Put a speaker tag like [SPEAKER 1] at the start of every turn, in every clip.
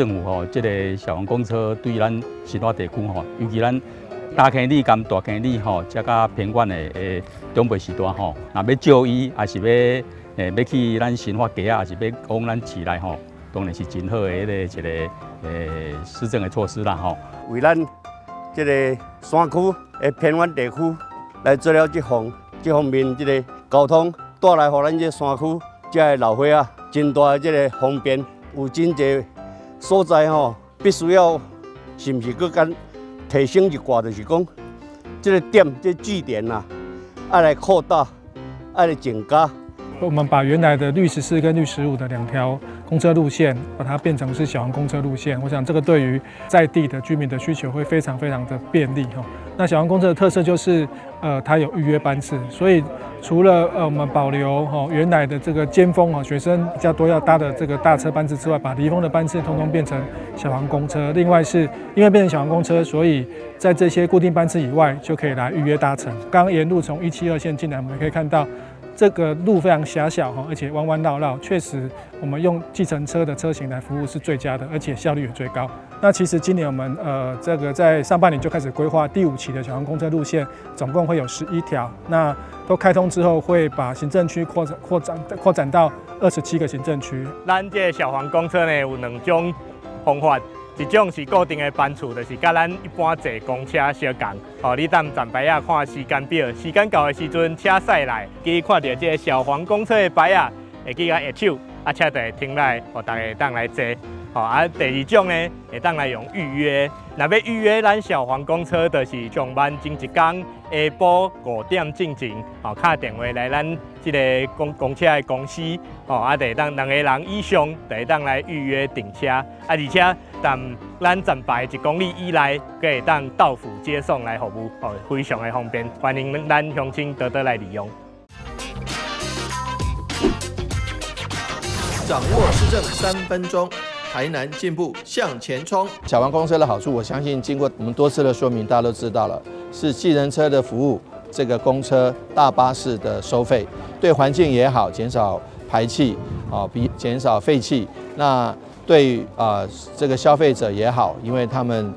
[SPEAKER 1] 政府吼，这个消防公车对咱新化地区吼，尤其咱大坑里、跟大坑里吼，这甲偏远的中部时段吼，若要就医，还是要去咱新化街啊，还是要往咱市内吼，当然是真好的一个施政的措施啦吼。
[SPEAKER 2] 为咱这个山区的偏远地区来做了这方面这个交通，带来互咱这山区这个老伙仔真大的这个方便。有真侪所在吼，必须要是毋是搁干提升一挂，就是讲这个点、这个据点呐，爱来扩大，爱来增加。
[SPEAKER 3] 我们把原来的绿14跟绿15的2条公车路线，把它变成是小黄公车路线。我想这个对于在地的居民的需求会非常的便利哈。那小黄公车的特色就是，它有预约班次，所以除了我们保留原来的这个尖峰学生比较多要搭的这个大车班次之外，把离峰的班次通通变成小黄公车。另外是因为变成小黄公车，所以在这些固定班次以外，就可以来预约搭乘。刚刚沿路从172线进来，我们可以看到。这个路非常狭小而且弯弯绕绕，确实我们用计程车的车型来服务是最佳的，而且效率也最高。那其实今年我们这个在上半年就开始规划第5期的小黄公车路线，总共会有11条。那都开通之后，会把行政区扩展到27个行政区。
[SPEAKER 4] 咱这小黄公车呢有2种方法。一种是固定的班次，就是甲咱一般坐公车相同。哦，你当站牌仔看时间表，时间到的时阵车驶来，记看到这个小黄公车的牌仔，会记甲下手，车就会停来，互大家当来坐。哦，第2种呢，会当来用预约。若要预约咱小黄公车，就是上班前一天下晡5点进前，哦，打电话来咱这个公车的公司，哦，就会当2个人以上，就会当来预约订车。而且咱站牌1公里以内，可以当到府接送来服务，哦，非常的方便，欢迎咱乡亲多多来利用。
[SPEAKER 5] 掌握施政3分钟。台南进步向前冲。
[SPEAKER 6] 小黄公车的好处，我相信经过我们多次的说明，大家都知道了，是计程车的服务，这个公车、大巴士的收费，对环境也好，减少排气减少废气。那对这个消费者也好，因为他们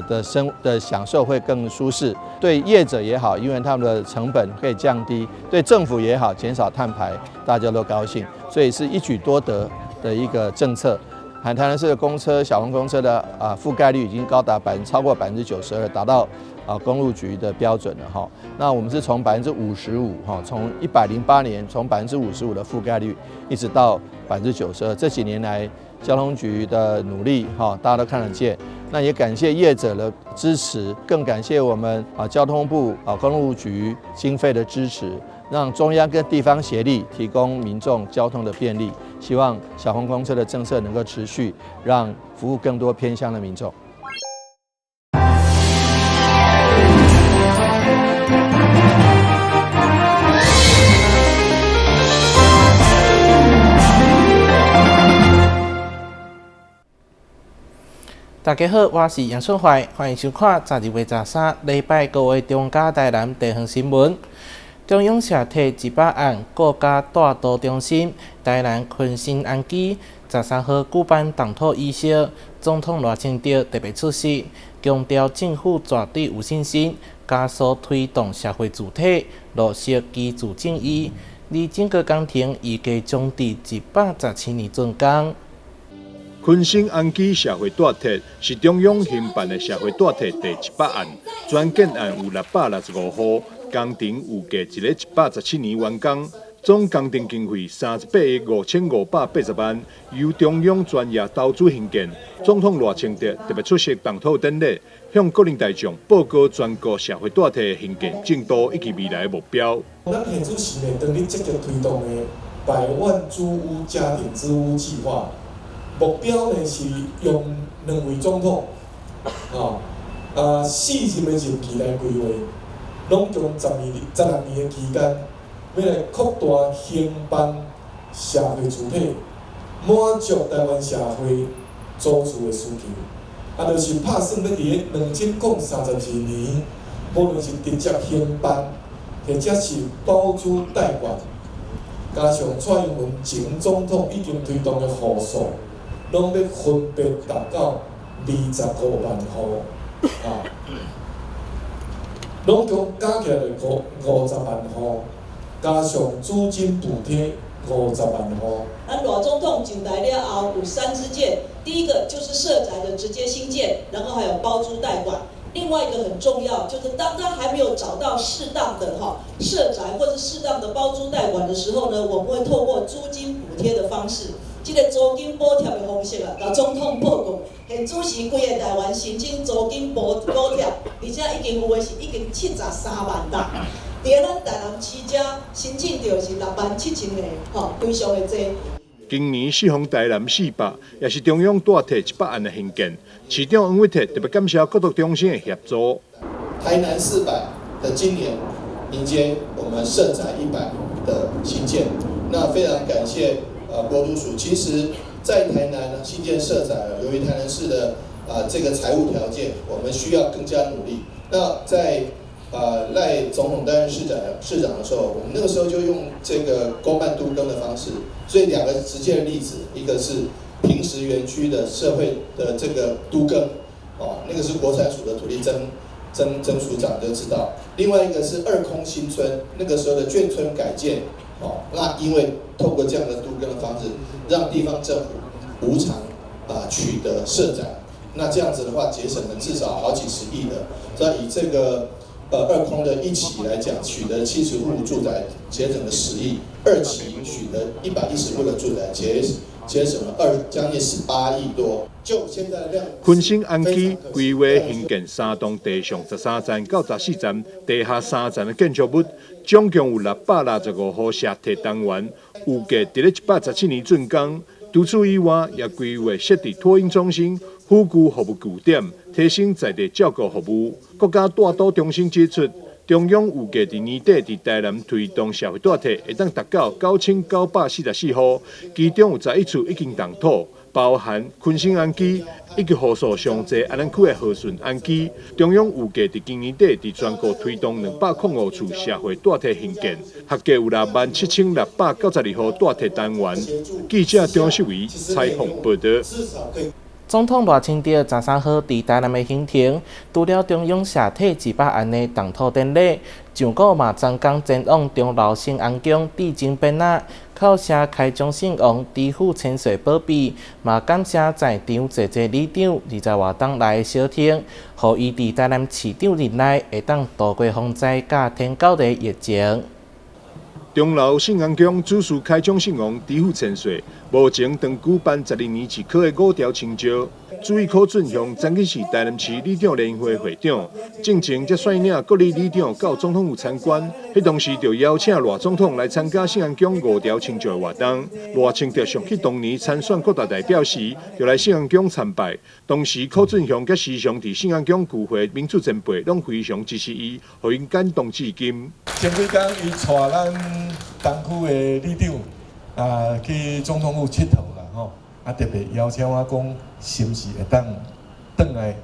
[SPEAKER 6] 的享受会更舒适；对业者也好，因为他们的成本可以降低；对政府也好，减少碳排，大家都高兴。所以是一举多得的一个政策。台南市的公车、小黄公车的覆盖率已经高达超过92%，达到公路局的标准了哈。那我们是从55%哈，从108年从55%的覆盖率，一直到92%。这几年来，交通局的努力哈，大家都看得见。那也感谢业者的支持，更感谢我们交通部公路局经费的支持。让中央跟地方协力，提供民众交通的便利。希望小黄公车的政策能够持续，让服务更多偏乡的民众。
[SPEAKER 7] 大家好，我是杨春怀，欢迎收看12月13礼拜5的中嘉台南地方新闻。中央社摕100案国家大都中心台南昆新安基13号举办动土仪式，总统赖清德特别出席，强调政府绝对有信心加速推动社会主体落实基础正义，而整个工程预计将伫117年竣工。
[SPEAKER 8] 昆新安基社会大体是中央兴办的社会大体第100案，全建案有665户。工程预计一个117年完工，总工程经费38亿5580万，由中央专业投资兴建。总统赖清德特别出席动土典礼，向国民大众报告全国社会大体兴建进度以及未来的目标。
[SPEAKER 9] 咱县主市呢，当日积极推动的100万租屋家庭支屋计划，目标呢是用2位总统，4任的任期来规划。拢从12年的期间，要来扩大兴办社会主体，满足台湾社会租厝的需求。就是打算要伫2032年，无论是直接兴办，或者是包租代管，加上蔡英文前总统已经推动的户数，拢要分别达到25万户啊，拢共加起来50万户，加上租金补贴50万户。
[SPEAKER 10] 那罗总统进来了后有3支箭，第一个就是社宅的直接兴建，然后还有包租代管。另外一个很重要，就是当他还没有找到适当的社宅或者适当的包租代管的时候呢，我们会透过租金补贴的方式，这个租金补贴的方式啊，甲总统报告，现主席规个台湾申请租金补贴，而且已经有的是已经73万啦。伫咱台南市遮申请到是67000个，非常的多。
[SPEAKER 8] 今年适逢台南400，也是中央大贴100万的兴建，市长黄伟哲特别感谢各族中心的协助。
[SPEAKER 5] 台南400的今年迎接我们社宅100的新建，那非常感谢国土署。其实，在台南呢新建社宅，由于台南市的这个财务条件，我们需要更加努力。那在赖总统担任市长的时候，我们那个时候就用这个公办都更的方式，所以2个直接的例子，一个是平实园区的社会的这个都更，那个是国产署的土地曾署长就知道。另外一个是2空新村，那个时候的眷村改建，那因为透过这样的都更的方式，让地方政府无偿取得社宅，那这样子的话节省了至少好几十亿的，所以以这个2空的1期来讲，取得70户住宅节省了10亿，2期取得110户的住宅节省了将近18亿多。就现在的量，
[SPEAKER 8] 昆新安基规划兴建3栋地上13站到14站、地下3站的建筑物，总共有665户社铁单元，预计伫咧117年竣工。除此以外，也规划设置托婴中心、辅具服务据点，提升在地照顾服务。国家大都中心指出，中央预计伫年底伫台南推动社会大体，会当达到9944户，其中有11处已经动土，包含昆新安基以及户数上济安南区的和顺安基。中央预计伫今年底伫全国推动205处社会大体兴建，合计有67692户大体单元。记者张秀维采访报道。
[SPEAKER 7] 总统赖清德13号伫台南的行程，除了中央社体200万的动土典礼，上个嘛专工前往钟楼圣安宫致敬变仔，靠谢开宗圣王知府千岁保庇，嘛感谢在场侪侪里长20外档来的小听，互伊伫台南市长任内会当度过风灾甲天狗的疫情。
[SPEAKER 8] 钟楼圣安宫主事开宗圣王知府千岁，目前长举办12年一考的5条清招。朱义科准向彰化市台南市里长联会会长，进前则率领各里里长到总统府参观。迄同时就邀请赖总统来参加圣安宫5条清招的活动。赖清德想起当年参选各大代表时，就来圣安宫参拜。当时柯准雄甲时常伫圣安宫聚会民主前辈，拢非常支持伊，互因感动至今。
[SPEAKER 9] 前几天伊带咱东区的里长去总统府佚佗啦吼，特别邀请我讲，是毋是会当转来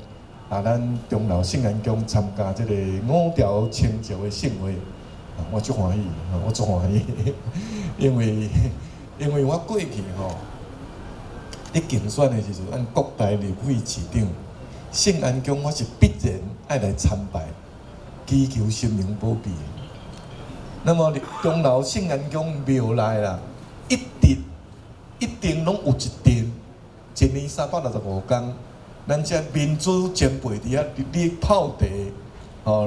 [SPEAKER 9] 咱钟楼圣安宫参加这个5条清招的盛会，我足欢喜，我足欢喜，因为我过去咧竞选的时阵，按国台立委市长，圣安宫我是必然爱来参拜，祈求神明保庇。那么钟楼圣安宫庙内啦，一定拢有一殿，1年365天，咱这民主前辈伫遐咧泡茶，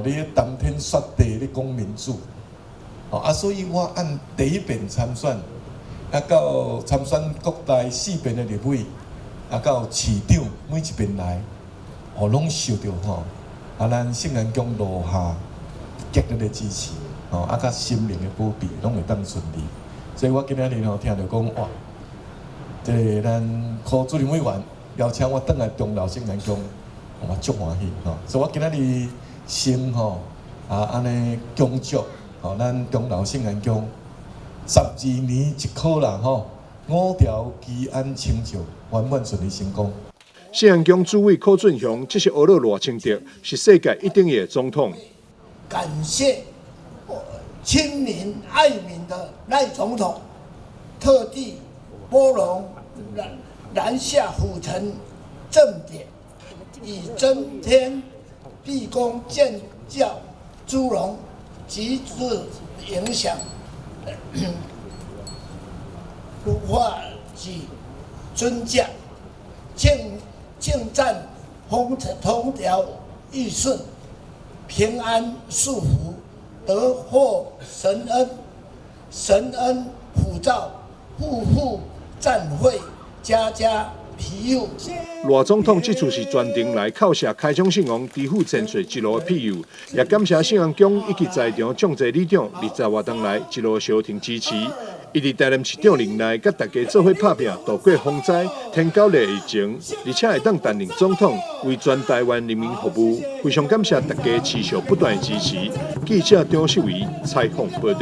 [SPEAKER 9] 咧谈天说地咧讲民主，所以我按第1遍参选，到参选国内4遍的立委，到市长每一遍来，拢受到咱圣安宫落下极力的支持。甲心灵的保庇，拢会当顺利。所以我今仔日听到讲，哇，这咱柯主任委员邀请我转来钟楼圣安宫，我足欢喜所以我今仔日先安尼恭祝咱钟楼圣安宫12年一考啦5条期安清照，圆满顺利成功。
[SPEAKER 8] 圣安宫主委柯准雄这是俄罗赖清德，是世界一定的总统。
[SPEAKER 11] 感谢亲民爱民的赖总统，特地拨容南下府城正典，以增添毕恭建教殊荣，极致影响儒化及尊将，敬赞风调雨顺，平安束福，得获神恩普照，户户赞会，家家庇佑。
[SPEAKER 8] 赖总统这次是专程来叩谢开宗圣王支付前水一路的庇佑，也感谢圣王宫以及在场众多里长20多年来一路相挺支持。伊伫台南市长任内，甲大家做伙打拼，度过风灾、天高热疫情，而且会当担任总统，为全台湾人民服务。非常感谢大家持续不断的支持。记者张秀仪采访报道。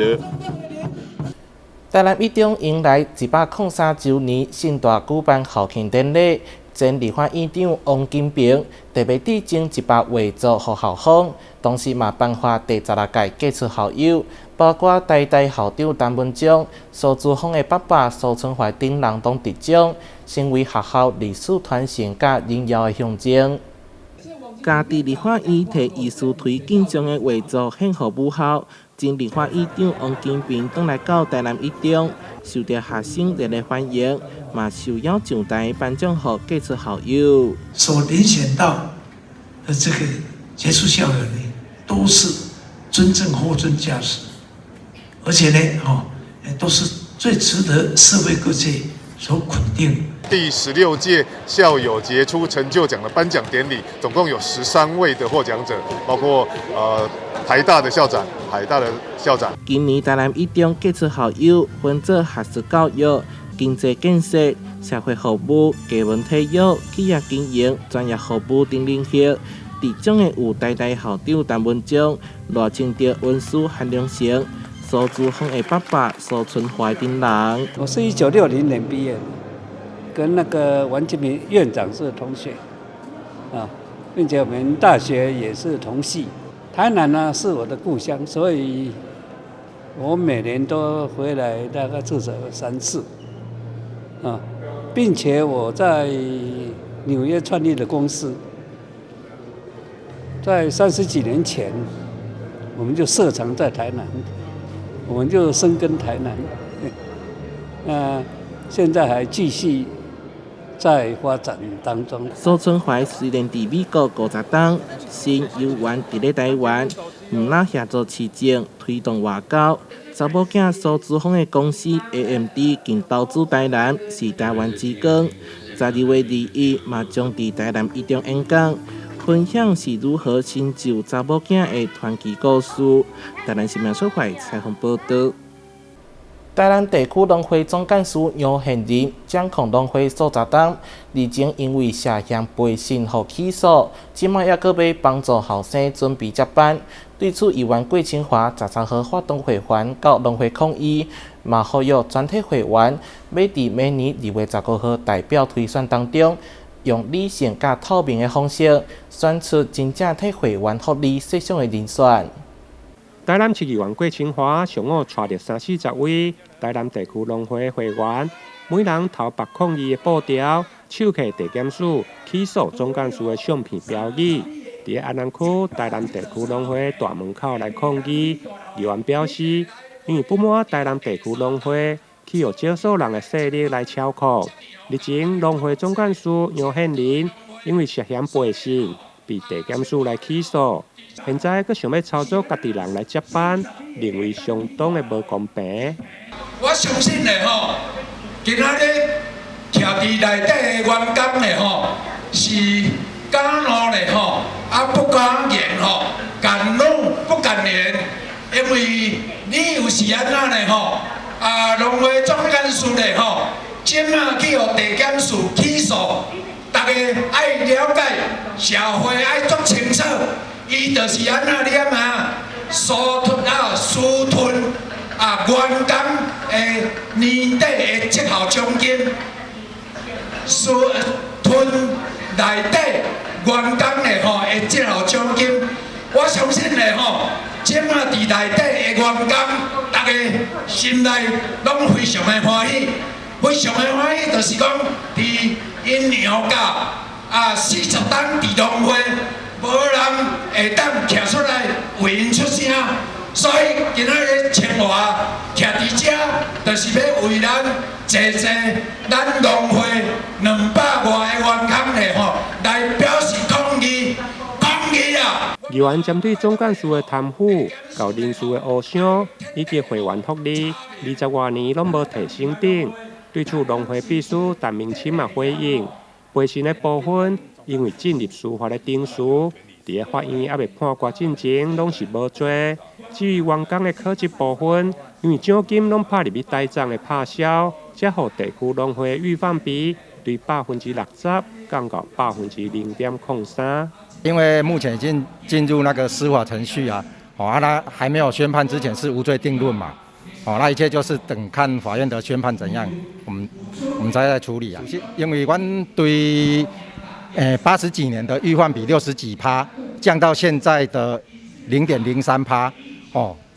[SPEAKER 7] 台南一中迎来103周年盛大举办校庆典礼，前立法院长王金平特别致赠100画作给校方，同时嘛颁发第16届杰出校友，包括台大校长陈文忠、苏姿丰的爸爸苏春怀等人都得奖，成为学校历史传承甲荣耀的象征。家伫立法院摕艺术推荐奖的画作献予母校。前立法院长王金平转来到台南一中，受到学生热烈欢迎，嘛受邀上台颁奖给杰出校友。
[SPEAKER 11] 所联选到的这个杰出校友呢，都是真正货真价实，而且呢，都是最值得社会各界所肯定。
[SPEAKER 12] 第16届校友杰出成就奖的颁奖典礼，总共有13位的获奖者，包括台大的校长、海大的校长。
[SPEAKER 7] 今年台南一中杰出校友分做学术教育、经济建设、社会服务、艺文体育、企业经营、专业服务等领域。得奖的有台大校长陈文忠、赖清德文书韩良成、苏姿丰的爸爸苏春怀等人。
[SPEAKER 13] 我是1960年毕业的，跟那个王金平院长是同学啊，并且我们大学也是同系。台南呢是我的故乡，所以我每年都回来大概至少3次啊，并且我在纽约创立的公司，在30几年前我们就设厂在台南，我们就深耕台南，现在还继续在发展当中。
[SPEAKER 7] 苏春怀虽然伫美国50年，心犹原伫咧台湾，唔拉协助市政推动外交。查某囝苏姿丰的公司 AMD 经投资台南，是台湾之光。12月21嘛将伫台南一中演讲，分享是如何成就查某囝的传奇故事。台南新闻社会采访报道。台南地区农会总干事杨宪仁掌控农会所在党，日前因为涉嫌背信予起诉，即卖也搁要帮助后生准备接班。对此，议员郭清华13号发动会员到农会抗议，嘛呼吁全体会员要伫明年2月19号代表推选当中，用理性甲透明的方式选出真正替会员福利设想的人选。
[SPEAKER 14] 台南市议员郭清华上午带着30-40位台南地区农会会员，每人头白抗议的布条，手摕地检署起诉总干事的相片标语，伫安南区台南地区农会大门口来抗议。议员表示，因为不满台南地区农会去由少数人的势力来操控。日前，农会总干事杨宪仁因为涉嫌背信，被地检署来起诉。现在佫想要操作家己人来接班，认为相当的无公平。
[SPEAKER 15] 我相信嘞吼，今仔日徛伫内底的员工嘞吼，是敢怒嘞吼，不敢言吼，敢怒不敢言，因为你有是安怎嘞吼，农会总干事嘞吼，即马去互地检署起诉，大家爱了解，社会爱做清楚。伊就是安那念私吞员工的年底的绩效奖金，吞内底员工的绩效奖金。我相信即马伫内底的员工，大家心内拢非常的欢喜，非常的欢喜，就是讲伫因娘家40担伫农会，无人会当徛出来为因出声，所以今仔日清华徛伫遮，就是要为咱坐咱农会200外个员工咧吼，来表示抗议啊！
[SPEAKER 14] 议员针对总干事的贪腐、搞人事的黑箱以及会员福利，20多年拢无提升顶。对此，农会秘书陈明清嘛回应，陪审的部分因为进入司法的程序，伫个法院还未判决进前，拢是无做。至于员工的考绩部分，因为奖金拢拍入去台长的拍销，才互地区农会预放比对60%降到0.03%。
[SPEAKER 16] 因为目前已经进入那个司法程序啊，那还没有宣判之前是无罪定论嘛，那一切就是等看法院的宣判怎样，我们才来处理啊。因为我对80几年的预换比60几%降到现在的0.03%，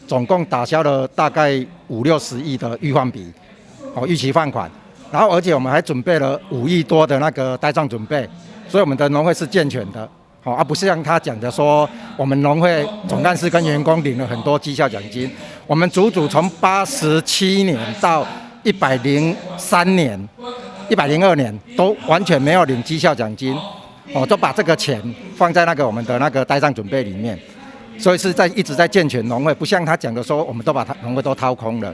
[SPEAKER 16] 总共打消了大概50-60亿的预换比，逾期放款，然后而且我们还准备了5亿多的那个呆账准备，所以我们的农会是健全的。不是像他讲的说，我们农会总干事跟员工领了很多绩效奖金。我们足从87年到103年、102年都完全没有领绩效奖金，都把这个钱放在我们的呆账准备里面，所以是一直在健全农会，不像他讲的说，我们都把农会都掏空了。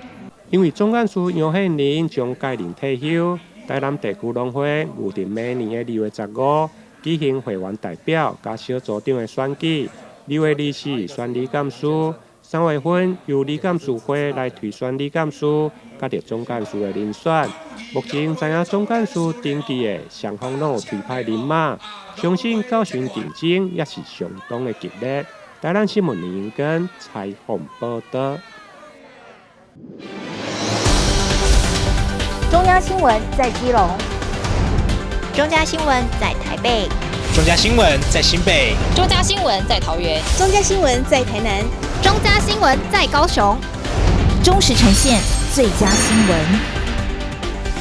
[SPEAKER 14] 因为总干事杨宪林将该任退休，台南地区农会预定每年的2月15。举行会员代表加小组长的选举，2月24选理监事，3月份由理监事会来推选理监事，甲着总干事的人选。目前知影总干事登记的双方拢有推派人马，相信高雄竞争也是相当的激烈。台南新闻林根采访报道。
[SPEAKER 17] 中央新闻在基隆。中嘉新闻在台北，
[SPEAKER 18] 中嘉新闻在新北，
[SPEAKER 17] 中嘉新闻在桃园，
[SPEAKER 19] 中嘉新闻在台南，
[SPEAKER 17] 中嘉新闻在高雄，忠实呈现最佳新闻。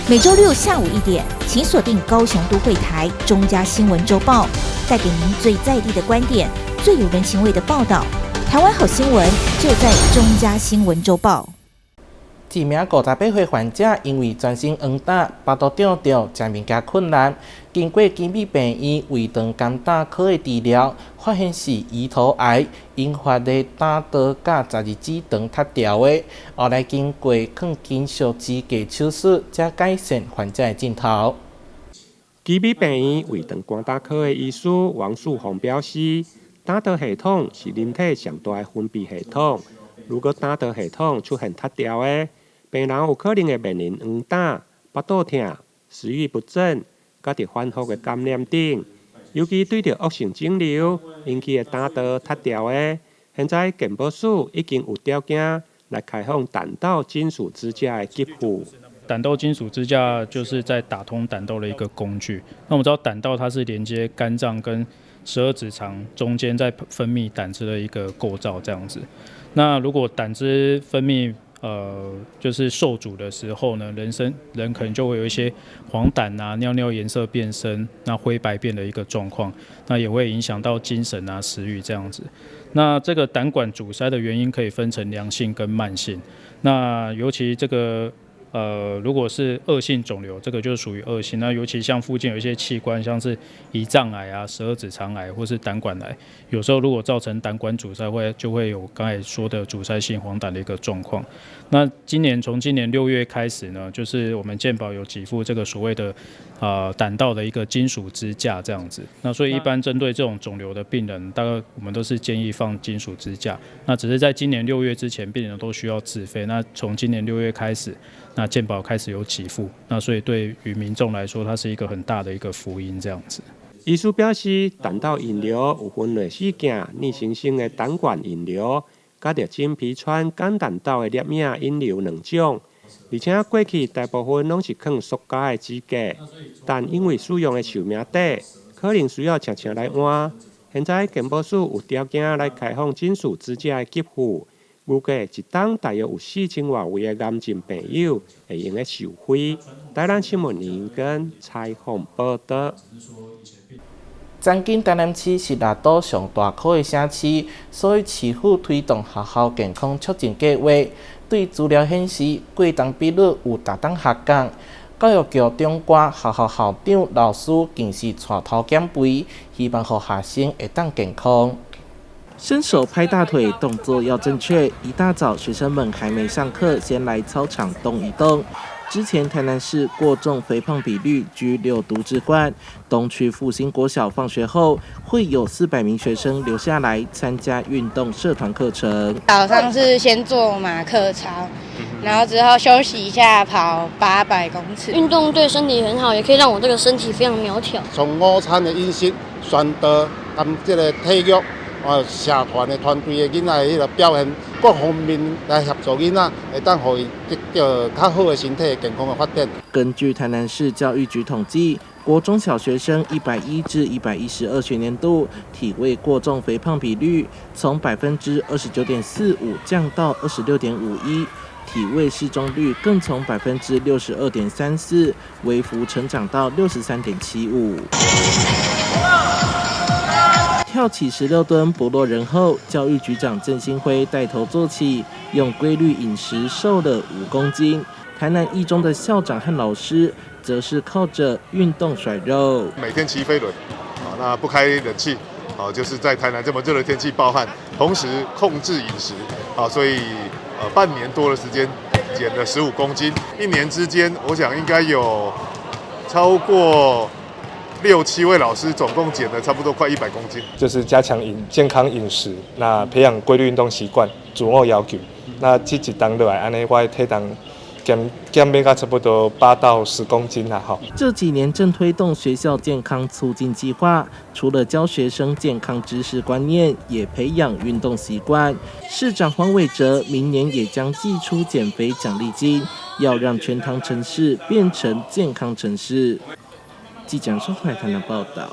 [SPEAKER 17] 每周六下午1点，请锁定高雄都会台中嘉新闻周报，带给您最在地的观点，最有人情味的报道。台湾好新闻就在中嘉新闻周报。
[SPEAKER 7] 1名58岁患者因为全身黄疸、巴肚胀着、食物件困难，经过金美病院胃肠肝胆科的治疗，发现是胰头癌引发的胆道甲12指肠塌掉的，后来经过抗金属支架手术，才改善患者的镜头。
[SPEAKER 14] 金美病院胃肠肝胆科的医师王树宏表示，胆道系统是人体上大的分泌系统，如果胆道系统出现塌掉的，病人有可能会面临黄疸、巴肚痛、食欲不振，甲着反复的感染等。尤其对着恶性肿瘤引起的胆道塌掉的，现在健保署已经有条件来开放胆道金属支架的给付。
[SPEAKER 20] 胆道金属支架就是在打通胆道的一个工具。那我们知道胆道它是连接肝脏跟12指肠中间在分泌胆汁的一个构造这样子。那如果胆汁分泌就是受阻的时候呢，人可能就会有一些黄疸啊、尿尿颜色变深、那灰白变的一个状况，那也会影响到精神啊、食欲这样子。那这个胆管阻塞的原因可以分成良性跟慢性，那尤其这个如果是恶性肿瘤，这个就属于恶性。那尤其像附近有一些器官，像是胰脏癌啊、12指肠癌或是胆管癌，有时候如果造成胆管阻塞，就会有刚才说的阻塞性黄疸的一个状况。那从今年6月开始呢，就是我们健保有给付这个所谓的胆道的一个金属支架这样子。那所以一般针对这种肿瘤的病人，大概我们都是建议放金属支架。那只是在今年6月之前，病人都需要自费。那从今年6月开始，那健保开始有给付，那所以对于民众来说，它是一个很大的一个福音这样子。
[SPEAKER 14] 医师表示，胆道引流有分类4件：逆行性的胆管引流，甲着真皮川肝胆道的裂影引流2种。而且过去大部分拢是放塑胶的支架，但因为使用的寿命短，可能需要常常来换。现在健保署有条件来开放金属支架的给付，预计一档大约有4000多位的癌症朋友会用来受惠。台南新闻林根采访报道。
[SPEAKER 7] 曾经台南市是大岛上大考的城市，所以市府推动学校健康促进计划。对资料显示，过动比率有达等下降。教育局中挂学校校长、老师更是带头减肥，希望让学生会当健康。伸手拍大腿，动作要正确。一大早，学生们还没上课，先来操场动一动。之前台南市过重肥胖比率居6都之冠，东区复兴国小放学后会有400名学生留下来参加运动社团课程。
[SPEAKER 19] 早上是先做马克操，然后之后休息一下跑800公尺。运动对身体很好，也可以让我这个身体非常苗条。从午餐的饮食选择，跟这个体育社团的团队的囡仔迄个表现，各方面来协助囡仔，会当互伊得到较好的身体健康的发展。
[SPEAKER 7] 根据台南市教育局统计，国中小学生110至112学年度体位过重肥胖比率从29.45%降到26.51%，体位适中率更从62.34%微幅成长到63.75%。跳起16吨不落人后，教育局长郑兴辉带头做起，用规律饮食瘦了5公斤。台南一中的校长和老师则是靠着运动甩肉，
[SPEAKER 12] 每天骑飞轮，那不开冷气，就是在台南这么热的天气暴汗，同时控制饮食，所以半年多的时间减了15公斤，1年之间，我想应该有超过6、7位老师总共减了差不多快100公斤，
[SPEAKER 21] 就是加强健康饮食，那培养规律运动习惯，自我要求。那这一档落来，安尼我的体重减到差不多8到10公斤啦，哈。
[SPEAKER 7] 这几年正推动学校健康促进计划，除了教学生健康知识观念，也培养运动习惯。市长黄伟哲明年也将祭出减肥奖励金，要让全唐城市变成健康城市。记者苏怀台南报道。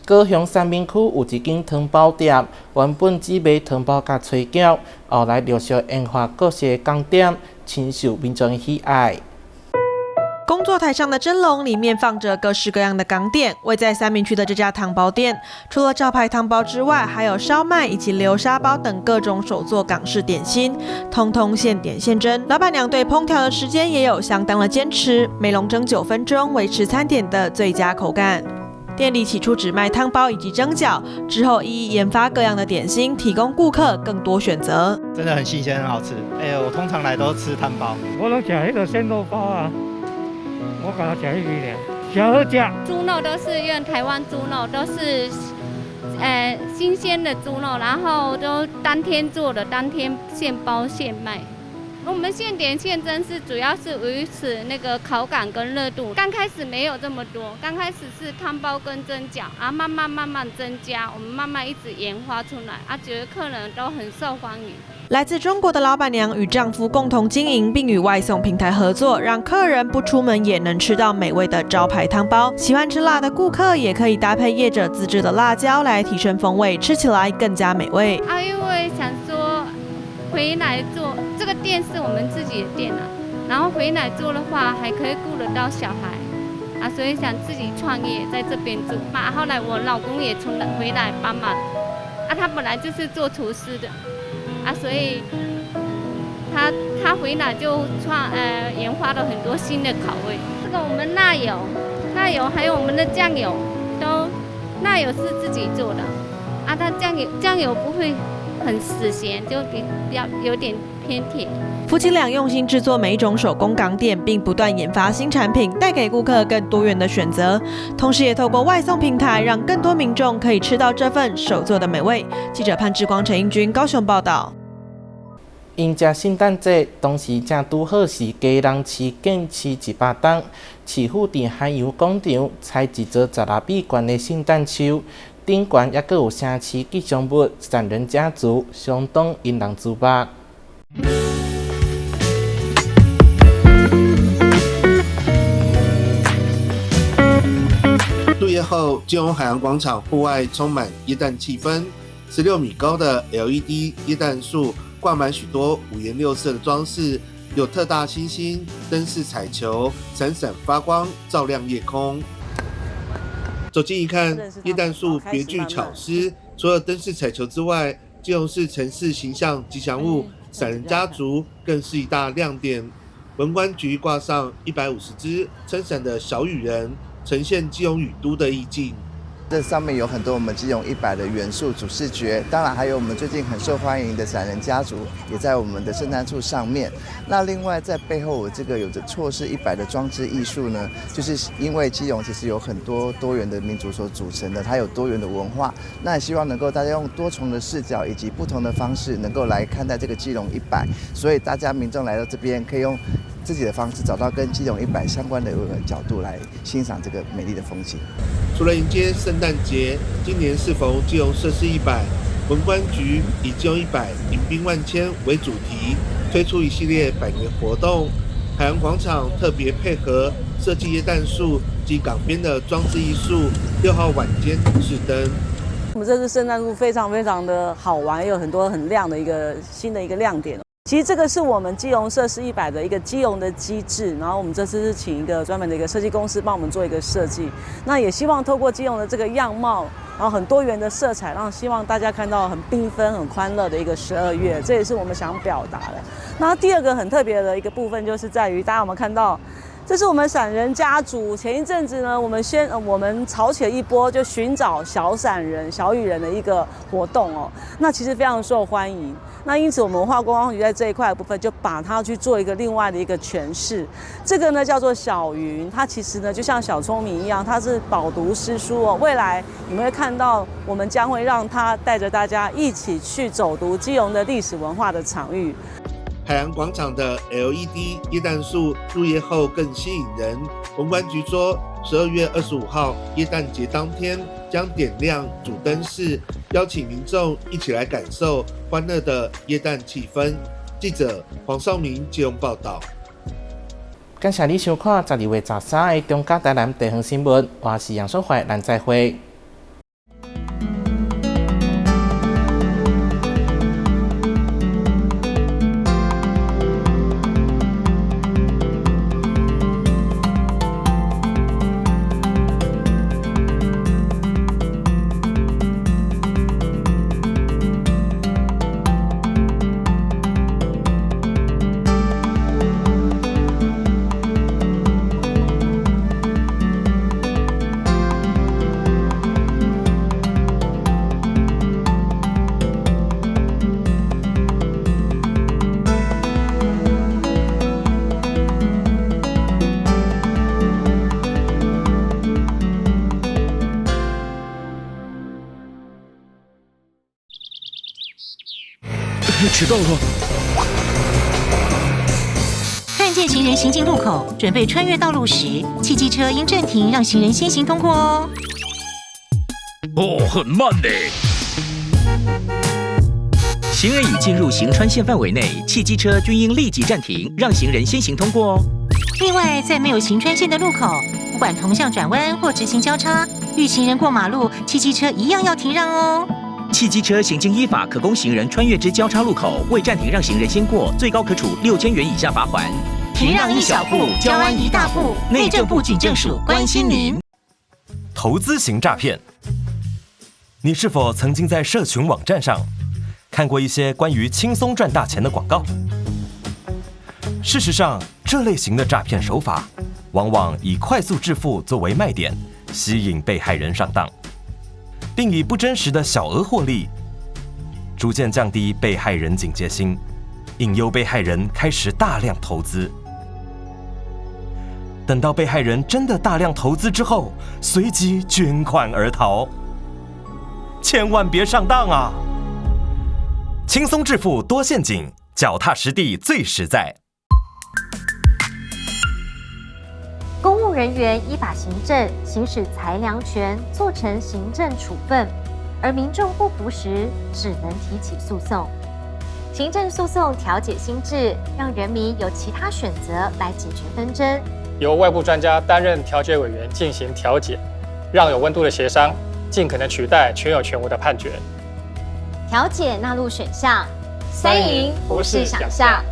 [SPEAKER 7] 高雄三民区有一间汤包店，原本只卖汤包甲炊饺，后来陆续研发各式工点，深受民众喜爱。
[SPEAKER 22] 工作台上的蒸笼里面放着各式各样的港点。位在三民区的这家汤包店，除了招牌汤包之外，还有烧麦以及流沙包等各种手作港式点心，通通现点现蒸。老板娘对烹调的时间也有相当的坚持，每笼蒸9分钟，维持餐点的最佳口感。店里起初只卖汤包以及蒸饺，之后一一研发各样的点心，提供顾客更多选择。
[SPEAKER 23] 真的很新鲜，很好吃。我通常来都吃汤包。
[SPEAKER 24] 我都吃那个鲜肉包啊。我给他吃一点，小好吃。
[SPEAKER 25] 猪肉都是用台湾猪肉，都是新鲜的猪肉，然后都当天做的，当天现包现卖。我们现点现蒸是主要是维持那个口感跟热度。刚开始没有这么多，刚开始是汤包跟蒸饺，慢慢增加，我们慢慢一直研发出来，觉得客人都很受欢迎。
[SPEAKER 22] 来自中国的老板娘与丈夫共同经营，并与外送平台合作，让客人不出门也能吃到美味的招牌汤包。喜欢吃辣的顾客也可以搭配业者自制的辣椒来提升风味，吃起来更加美味。
[SPEAKER 25] 因为想说回来做这个店是我们自己的店然后回来做的话还可以顾得到小孩所以想自己创业在这边做后来我老公也回来帮忙他本来就是做厨师的所以他回来就研发了很多新的口味。这个我们辣油还有我们的酱油辣油是自己做的它酱油不会很死咸，就比较有点偏甜。
[SPEAKER 22] 夫妻俩用心制作每一种手工港点，并不断研发新产品，带给顾客更多元的选择。同时，也透过外送平台，让更多民众可以吃到这份手做的美味。记者潘志光、陈英君高雄报道。
[SPEAKER 7] 迎接圣诞节，当时正拄好是家人市建市100档，市府伫海洋广场采一座12米高的圣诞树。顶悬也阁有城市吉祥物闪人家族，相当引人注目。
[SPEAKER 26] 入夜后，基隆海洋广场户外充满耶诞气氛，16米高的 LED 耶诞树
[SPEAKER 1] 挂满许多五颜六色的装饰，有特大星星、灯饰彩球，闪闪发光，照亮夜空。走近一看，耶诞树别具巧思，除了灯饰彩球之外，基隆市城市形象吉祥物闪人家族更是一大亮点。文管局挂上150只撑伞的小雨人，呈现基隆雨都的意境。
[SPEAKER 2] 这上面有很多我们基隆100的元素主视觉，当然还有我们最近很受欢迎的闪人家族，也在我们的圣诞树上面。那另外在背后，我这个有着错视100的装置艺术呢，就是因为基隆其实有很多多元的民族所组成的，它有多元的文化。那也希望能够大家用多重的视角以及不同的方式，能够来看待这个基隆100。所以大家民众来到这边，可以用自己的方式找到跟基隆100相关的角度来欣赏这个美丽的风景。
[SPEAKER 1] 除了迎接圣诞节，今年适逢基隆设市100，文管局以基隆100迎宾万千为主题，推出一系列百年活动。海洋广场特别配合设计耶诞树及港边的装置艺术，6号晚间试灯。
[SPEAKER 3] 我们这次圣诞树非常的好玩，也有很多很亮的一个新的一个亮点。其实这个是我们基隆设市100的一个基隆的机制，然后我们这次是请一个专门的一个设计公司帮我们做一个设计，那也希望透过基隆的这个样貌，然后很多元的色彩，让希望大家看到很缤纷、很欢乐的一个12月，这也是我们想表达的。那第二个很特别的一个部分，就是在于大家有没有看到？这是我们闪人家族。前一阵子呢，我们炒起了一波，就寻找小闪人、小雨人的一个活动哦。那其实非常受欢迎。那因此，我们文化观光局在这一块的部分，就把它去做一个另外的一个诠释。这个呢叫做小云，它其实呢就像小聪明一样，它是饱读诗书哦。未来你们会看到，我们将会让它带着大家一起去走读基隆的历史文化的场域。
[SPEAKER 1] 海洋广场的 LED 耶诞树入夜后更吸引人。文管局说，12月25号耶诞节当天将点亮主灯饰，邀请民众一起来感受欢乐的耶诞气氛。记者黄少明基隆报道。
[SPEAKER 7] 感谢你收看12月13日中嘉台南地方新闻，我是杨淑怀，咱再会。
[SPEAKER 4] 迟到了。
[SPEAKER 17] 看见行人行进路口，准备穿越道路时，汽机车应暂停，让行人先行通过哦。
[SPEAKER 4] 哦，很慢呢。行人已进入行穿线范围内，汽机车均应立即暂停，让行人先行通过哦。
[SPEAKER 17] 另外，在没有行穿线的路口，不管同向转弯或直行交叉，遇行人过马路，汽机车一样要停让哦。
[SPEAKER 4] 汽机车行经依法可供行人穿越之交叉路口，未暂停让行人先过，最高可处6000元以下罚锾。
[SPEAKER 17] 停让一小步，交安一大步。内政部警政署关心您。
[SPEAKER 6] 投资型诈骗，你是否曾经在社群网站上看过一些关于轻松赚大钱的广告？事实上，这类型的诈骗手法往往以快速致富作为卖点，吸引被害人上当，并以不真实的小额获利，逐渐降低被害人警戒心，引诱被害人开始大量投资。等到被害人真的大量投资之后，随即捐款而逃。千万别上当啊！轻松致富多陷阱，脚踏实地最实在。
[SPEAKER 10] 公务人员依法行政，行使裁量权，做成行政处分，而民众不服时，只能提起诉讼。行政诉讼调解新制，让人民有其他选择来解决纷争。
[SPEAKER 27] 由外部专家担任调解委员进行调解，让有温度的协商尽可能取代全有全无的判决。
[SPEAKER 10] 调解纳入选项三赢不是想象。